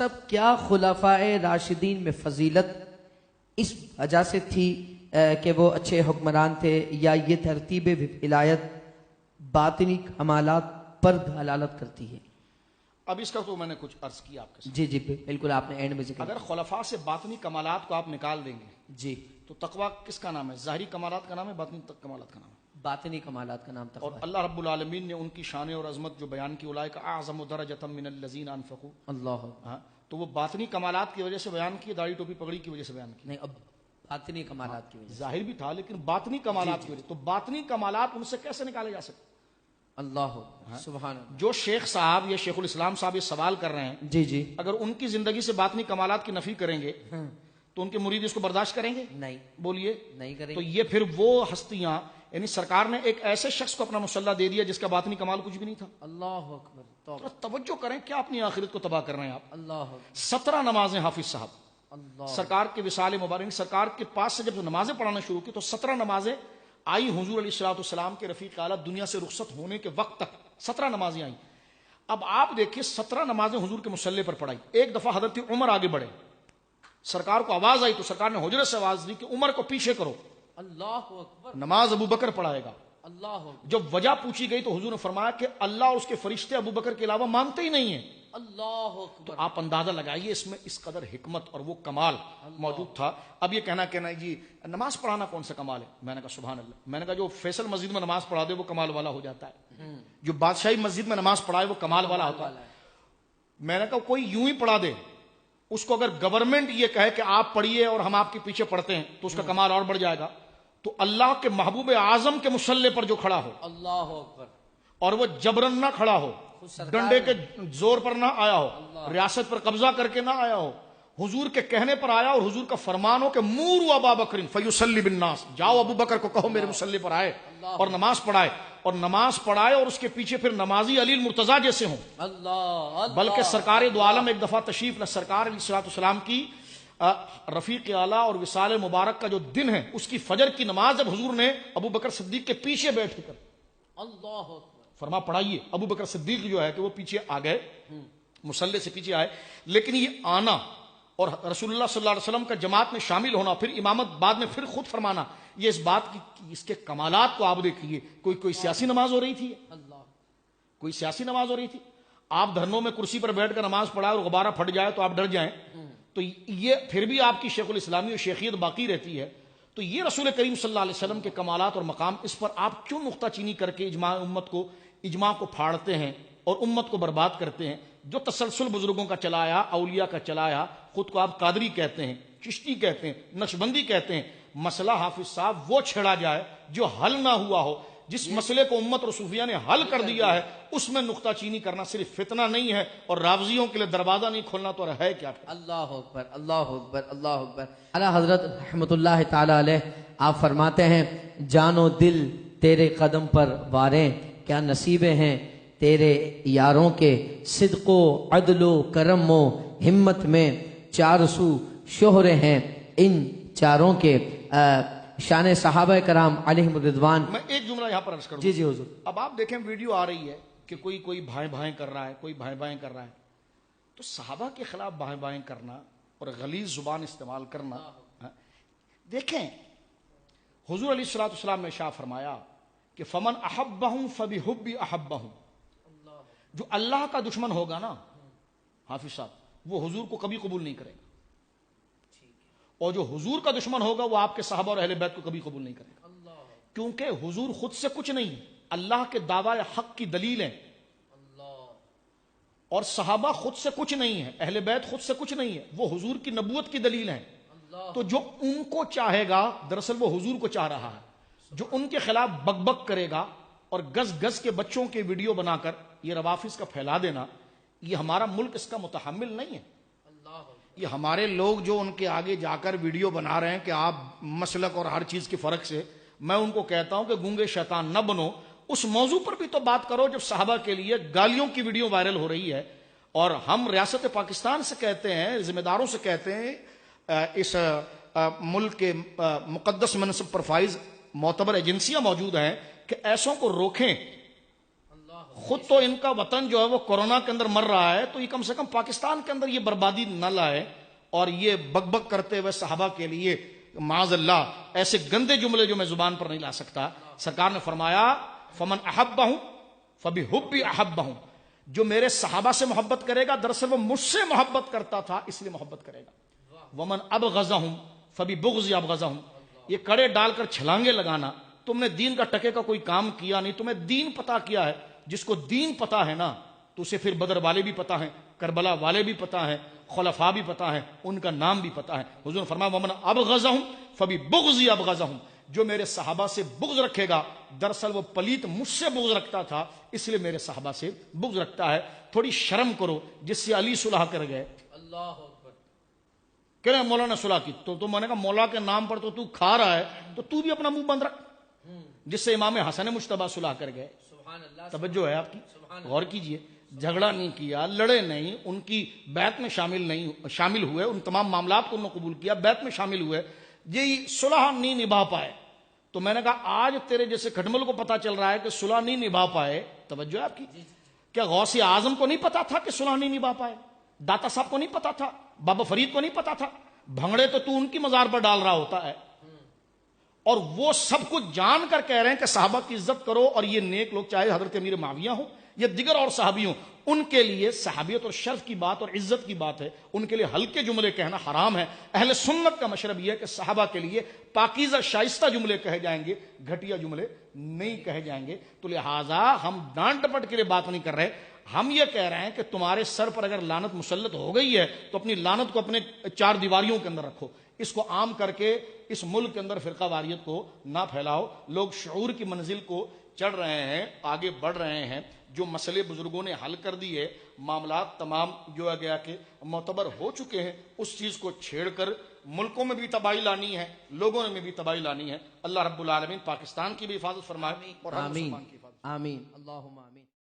صاحب کیا خلفائے راشدین میں فضیلت اس وجہ سے تھی کہ وہ اچھے حکمران تھے، یا یہ ترتیب ولایت باطنی کمالات پر دلالت کرتی ہے؟ اب اس کا تو میں نے کچھ عرض کیا آپ کے ساتھ. جی بالکل، آپ نے اینڈ میں ذکر. اگر خلفاء سے باطنی کمالات کو آپ نکال دیں گے جی تو تقویٰ کس کا نام ہے؟ ظاہری کمالات کا نام ہے، باطنی کمالات کا نام ہے؟ باطنی کمالات کا نام تقویٰ. اور اللہ رب العالمین نے ان کی شان اور عظمت جو بیان کی، اولئک اعظم درجۃ من الذین انفقوا، اللہ تو وہ باطنی کمالات کی وجہ سے بیان کی، داڑھی ٹوپی پگڑی کی وجہ سے بیان کی؟ نہیں، اب باطنی کمالات کی وجہ سے. ظاہر بھی تھا لیکن باطنی کمالات کی وجہ. تو باطنی کمالات ان سے کیسے نکالے جا سکتے؟ اللہ سبحان اللہ. جو شیخ صاحب یا شیخ الاسلام صاحب یہ سوال کر رہے ہیں، جی اگر ان کی زندگی سے باطنی کمالات کی نفی کریں گے تو ان کے مرید اس کو برداشت کریں گے؟ نہیں، بولیے. نہیں کریں تو گے. یہ پھر وہ ہستیاں، یعنی سرکار نے ایک ایسے شخص کو اپنا مسلح دے دیا جس کا باطنی کمال کچھ بھی نہیں تھا. اللہ اکبر. تھوڑا توجہ کریں، کیا اپنی آخرت کو تباہ کر رہے ہیں آپ؟ اللہ اکبر. 17 نمازیں حافظ صاحب اللہ سرکار کے وصال مبارک، سرکار کے پاس سے جب نمازیں پڑھانا شروع کی تو 17 نمازیں آئی حضور علیہ الصلوۃ والسلام کے رفیق اعلیٰ دنیا سے رخصت ہونے کے وقت تک 17 نمازیں آئیں. اب آپ دیکھیے 17 نمازیں حضور کے مصلی پر پڑھائی. ایک دفعہ حضرت عمر آگے بڑھے، سرکار کو آواز آئی تو سرکار نے حجرت سے آواز دی کہ عمر کو پیچھے کرو، اللہ اکبر. نماز ابو بکر پڑھائے گا. اللہ اکبر. جب وجہ پوچھی گئی تو حضور نے فرمایا کہ اللہ اور اس کے فرشتے ابو بکر کے علاوہ مانتے ہی نہیں ہیں. اللہ تو اکبر. آپ اندازہ لگائیے اس میں اس قدر حکمت اور وہ کمال موجود تھا. اب یہ کہنا جی نماز پڑھانا کون سا کمال ہے؟ میں نے کہا سبحان اللہ. میں نے کہا جو فیصل مسجد میں نماز پڑھا دے وہ کمال والا ہو جاتا ہے، جو بادشاہی مسجد میں نماز پڑھائے وہ کمال والا ہوتا ہے. میں نے کہا کوئی یوں ہی پڑھا دے، اس کو اگر گورنمنٹ یہ کہے کہ آپ پڑھیے اور ہم آپ کے پیچھے پڑھتے ہیں تو اس کا کمال اور بڑھ جائے گا. تو اللہ کے محبوب اعظم کے مصلی پر جو کھڑا ہو اللہ اکبر، اور وہ جبرن نہ کھڑا ہو، ڈنڈے کے زور پر نہ آیا ہو، ریاست پر قبضہ کر کے نہ آیا ہو، حضور کے کہنے پر آیا اور حضور کا فرمان ہو کہ موروا ابا بکر فیصلی بالناس، جاؤ ابو بکر کو کہو میرے مصلی پر آئے اور نماز پڑھائے، اور نماز پڑھائے اور اس کے پیچھے پھر نمازی علی المرتضیٰ جیسے ہوں. اللہ. بلکہ سرکار دو عالم ایک دفعہ تشریف لے، سرکار علیہ الصلوۃ والسلام کی رفیق اعلیٰ اور وصال مبارک کا جو دن ہے اس کی فجر کی نماز جب حضور نے ابو بکر صدیق کے پیچھے بیٹھ کر اللہ فرما پڑھائیے، ابو بکر صدیق جو ہے کہ وہ پیچھے آ گئے، مصلی سے پیچھے آئے. لیکن یہ آنا اور رسول اللہ صلی اللہ علیہ وسلم کا جماعت میں شامل ہونا، پھر امامت بعد میں پھر خود فرمانا، یہ اس بات کی اس کے کمالات کو آپ دیکھیے. کوئی سیاسی نماز ہو رہی تھی؟ اللہ. کوئی سیاسی نماز ہو رہی تھی؟ آپ دھرنوں میں کرسی پر بیٹھ کر نماز پڑھائے اور غبارہ پھٹ جائے تو آپ ڈر جائیں، تو یہ پھر بھی آپ کی شیخ الاسلامی اور شیخیت باقی رہتی ہے. تو یہ رسول کریم صلی اللہ علیہ وسلم کے کمالات اور مقام، اس پر آپ کیوں نقطہ چینی کر کے اجماع کو پھاڑتے ہیں اور امت کو برباد کرتے ہیں؟ جو تسلسل بزرگوں کا چلایا، اولیاء کا چلایا، خود کو آپ قادری کہتے ہیں، چشتی کہتے ہیں، نقشبندی کہتے ہیں، مسئلہ حافظ صاحب وہ چھیڑا جائے جو حل نہ ہوا ہو. جس مسئلے کو امت اور صوفیہ نے حل کر دیا ہے اس میں نقطہ چینی کرنا صرف فتنہ نہیں ہے اور رافضیوں کے لیے دروازہ نہیں کھولنا تو ہے کیا؟ اللہ اکبر. اللہ اکبر. اللہ اکبر. اعلیٰ حضرت رحمۃ اللہ تعالی علیہ آپ فرماتے ہیں جان و دل تیرے قدم پر واریں، کیا نصیبیں ہیں تیرے یاروں کے، صدق و عدل و کرم و ہمت میں چار سو شہرے ہیں ان چاروں کے. شان صحابہ کرام علیہم الرضوان. میں ایک جملہ یہاں پر عرض کروں. جی حضور. اب آپ دیکھیں ویڈیو آ رہی ہے کہ کوئی بھائیں بھائیں کر رہا ہے، کوئی بھائیں بھائیں کر رہا ہے. تو صحابہ کے خلاف بھائیں بھائیں کرنا اور غلیظ زبان استعمال کرنا، دیکھیں حضور علیہ الصلوۃ والسلام نے ارشاد فرمایا کہ فمن احبہم فبحبی احبہم. جو اللہ کا دشمن ہوگا نا حافظ صاحب، وہ حضور کو کبھی قبول نہیں کرے گا، اور جو حضور کا دشمن ہوگا وہ آپ کے صحابہ اور اہل بیت کو کبھی قبول نہیں کرے گا. کیونکہ حضور خود سے کچھ نہیں، اللہ کے دعوی حق کی دلیل ہیں، اور صحابہ خود سے کچھ نہیں ہے، اہل بیت خود سے کچھ نہیں ہے، وہ حضور کی نبوت کی دلیل ہیں. تو جو ان کو چاہے گا دراصل وہ حضور کو چاہ رہا ہے. جو ان کے خلاف بک بک کرے گا اور گز گز کے بچوں کے ویڈیو بنا کر یہ روافظ کا پھیلا دینا، یہ ہمارا ملک اس کا متحمل نہیں ہے. یہ ہمارے لوگ جو ان کے آگے جا کر ویڈیو بنا رہے ہیں کہ آپ مسلک اور ہر چیز کے فرق سے، میں ان کو کہتا ہوں کہ گونگے شیطان نہ بنو، اس موضوع پر بھی تو بات کرو جب صحابہ کے لیے گالیوں کی ویڈیو وائرل ہو رہی ہے. اور ہم ریاست پاکستان سے کہتے ہیں، ذمہ داروں سے کہتے ہیں، اس ملک کے مقدس منصب پر فائز معتبر ایجنسیاں موجود ہیں کہ ایسوں کو روکیں. خود تو ان کا وطن جو ہے وہ کورونا کے اندر مر رہا ہے، تو یہ کم سے کم پاکستان کے اندر یہ بربادی نہ لائے اور یہ بک بک کرتے ہوئے صحابہ کے لیے معاذ اللہ ایسے گندے جملے جو میں زبان پر نہیں لا سکتا. سرکار نے فرمایا فمن احبہم فبحبی احبہم، جو میرے صحابہ سے محبت کرے گا دراصل وہ مجھ سے محبت کرتا تھا اس لیے محبت کرے گا. ومن ابغضہم فببغضی ابغضہم، یہ کڑے ڈال کر چھلانگے لگانا، تم نے دین کا ٹکے کا کوئی کام کیا نہیں، تمہیں دین پتا کیا ہے. جس کو دین پتا ہے نا تو اسے پھر بدر والے بھی پتا ہیں، کربلا والے بھی پتا ہیں، خلفاء بھی پتا ہیں، ان کا نام بھی پتا ہے. حضور نے فرمایا ومن ابغضہم فببغضی ابغضہم، جو میرے صحابہ سے بغض رکھے گا دراصل وہ پلیت مجھ سے بغض رکھتا تھا اس لیے میرے صحابہ سے بغض رکھتا ہے. تھوڑی شرم کرو جس سے علی صلح کر گئے. اللہ اکبر. کہہ رہے مولا نے صلح کی تو میں نے کہا مولا کے نام پر تو کھا رہا ہے تو تو بھی اپنا منہ بند رکھ. جس سے امام حسن مجتبی صلح کر گئے. سبحان اللہ. توجہ ہے آپ کی، غور کیجئے. جھگڑا نہیں کیا، لڑے نہیں، ان کی بیعت میں شامل ہوئے، ان تمام معاملات کو انہوں نے قبول کیا، بیعت میں شامل ہوئے، یہی صلح نہیں نبھا پائے. تو میں نے کہا آج تیرے جیسے کھٹمل کو پتا چل رہا ہے کہ صلح نہیں نبھا پائے. توجہ ہے آپ کی. کیا غوث اعظم کو نہیں پتا تھا کہ صلح نہیں نبھا پائے؟ داتا صاحب کو نہیں پتا تھا؟ بابا فرید کو نہیں پتا تھا؟ بھنگڑے تو ان کی مزار پر ڈال رہا ہوتا ہے، اور وہ سب کچھ جان کر کہہ رہے ہیں کہ صحابہ کی عزت کرو. اور یہ نیک لوگ چاہے حضرت امیر معاویہ ہوں یا دیگر اور صحابی ہوں، ان کے لیے صحابیت اور شرف کی بات اور عزت کی بات ہے، ان کے لیے ہلکے جملے کہنا حرام ہے. اہل سنت کا مشرب یہ ہے کہ صحابہ کے لیے پاکیزہ شائستہ جملے کہے جائیں گے، گھٹیا جملے نہیں کہے جائیں گے. تو لہٰذا ہم ڈانٹ ڈپٹ کے لیے بات نہیں کر رہے، ہم یہ کہہ رہے ہیں کہ تمہارے سر پر اگر لعنت مسلط ہو گئی ہے تو اپنی لعنت کو اپنے چار دیواریوں کے اندر رکھو، اس کو عام کر کے اس ملک کے اندر فرقہ واریت کو نہ پھیلاؤ. لوگ شعور کی منزل کو چڑھ رہے ہیں، آگے بڑھ رہے ہیں. جو مسئلے بزرگوں نے حل کر دیے، معاملات تمام جو ہے گیا کہ معتبر ہو چکے ہیں، اس چیز کو چھیڑ کر ملکوں میں بھی تباہی لانی ہے، لوگوں میں بھی تباہی لانی ہے. اللہ رب العالمین پاکستان کی بھی حفاظت فرمائے اور ہر مسلمان کی حفاظت. آمین. اللہم آمین.